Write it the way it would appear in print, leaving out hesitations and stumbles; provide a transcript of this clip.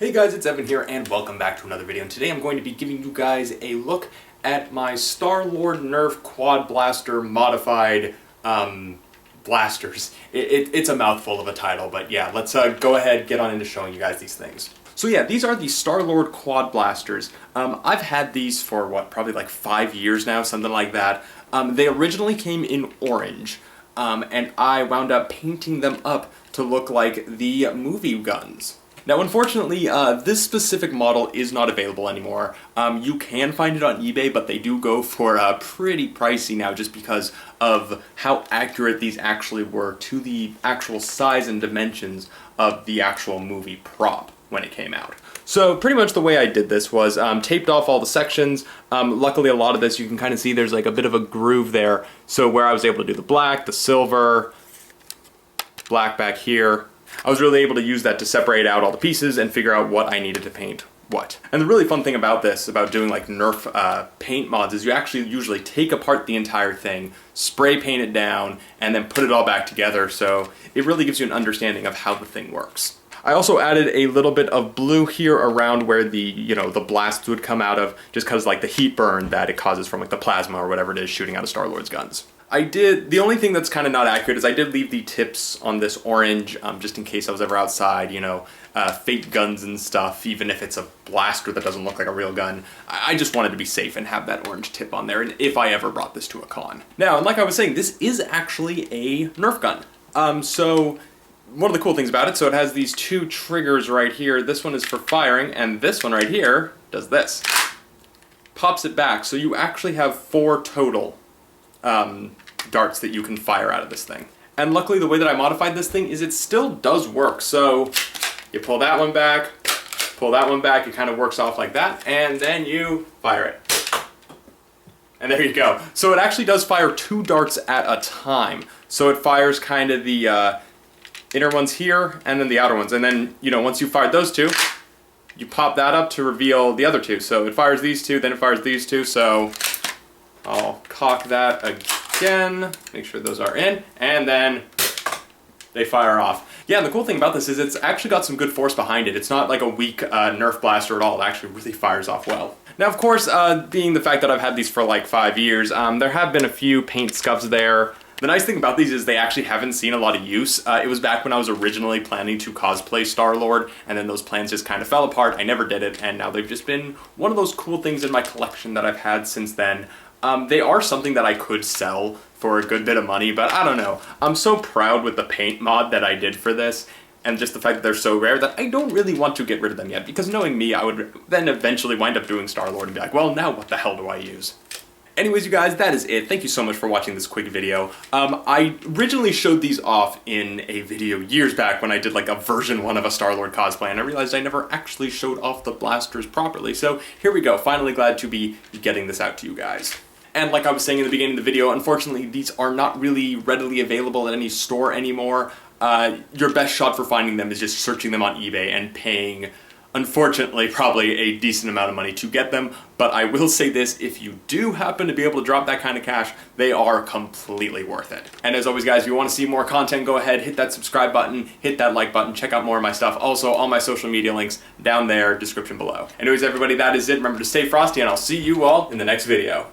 Hey guys, it's Evan here and welcome back to another video, and today I'm going to be giving you guys a look at my Star-Lord Nerf Quad Blaster modified blasters. It's a mouthful of a title, but yeah, let's go ahead get on into showing you guys these things. So yeah, these are the Star-Lord Quad Blasters. I've had these for probably like 5 years now, something like that. They originally came in orange, and I wound up painting them up to look like the movie guns. Now, unfortunately, this specific model is not available anymore. You can find it on eBay, but they do go for pretty pricey now just because of how accurate these actually were to the actual size and dimensions of the actual movie prop when it came out. So pretty much the way I did this was taped off all the sections. Luckily, a lot of this you can kind of see there's like a bit of a groove there. So where I was able to do the black, the silver, black back here, I was really able to use that to separate out all the pieces and figure out what I needed to paint what. And the really fun thing about this, about doing like Nerf paint mods, is you actually usually take apart the entire thing, spray paint it down, and then put it all back together, so it really gives you an understanding of how the thing works. I also added a little bit of blue here around where the blasts would come out of, just because like the heat burn that it causes from like the plasma or whatever it is shooting out of Star-Lord's guns. The only thing that's kind of not accurate is I did leave the tips on this orange, just in case I was ever outside, fake guns and stuff, even if it's a blaster that doesn't look like a real gun. I just wanted to be safe and have that orange tip on there, and if I ever brought this to a con. Now, and like I was saying, this is actually a Nerf gun. So one of the cool things about it, so it has these two triggers right here. This one is for firing, and this one right here does this. Pops it back, so you actually have 4 total darts that you can fire out of this thing. And luckily the way that I modified this thing is it still does work. So you pull that one back, it kind of works off like that, and then you fire it. And there you go. So it actually does fire 2 darts at a time. So it fires kind of the inner ones here and then the outer ones. And then, once you fired those 2, you pop that up to reveal the other 2. So it fires these 2, then it fires these 2, so I'll cock that again, make sure those are in, and then they fire off. Yeah, and the cool thing about this is it's actually got some good force behind it. It's not like a weak Nerf blaster at all. It actually really fires off well. Now, of course, being the fact that I've had these for like 5 years, there have been a few paint scuffs there. The nice thing about these is they actually haven't seen a lot of use. It was back when I was originally planning to cosplay Star-Lord, and then those plans just kind of fell apart. I never did it, and now they've just been one of those cool things in my collection that I've had since then. They are something that I could sell for a good bit of money, but I don't know. I'm so proud with the paint mod that I did for this, and just the fact that they're so rare that I don't really want to get rid of them yet, because knowing me, I would then eventually wind up doing Star-Lord and be like, well, now what the hell do I use? Anyways, you guys, that is it. Thank you so much for watching this quick video. I originally showed these off in a video years back when I did like a version 1 of a Star-Lord cosplay, and I realized I never actually showed off the blasters properly. So here we go, finally glad to be getting this out to you guys. And like I was saying in the beginning of the video, unfortunately these are not really readily available at any store anymore. Your best shot for finding them is just searching them on eBay and paying, unfortunately, probably a decent amount of money to get them. But I will say this, if you do happen to be able to drop that kind of cash, they are completely worth it. And as always, guys, if you want to see more content, go ahead, hit that subscribe button, hit that like button, check out more of my stuff. Also, all my social media links down there, description below. Anyways, everybody, that is it. Remember to stay frosty, and I'll see you all in the next video.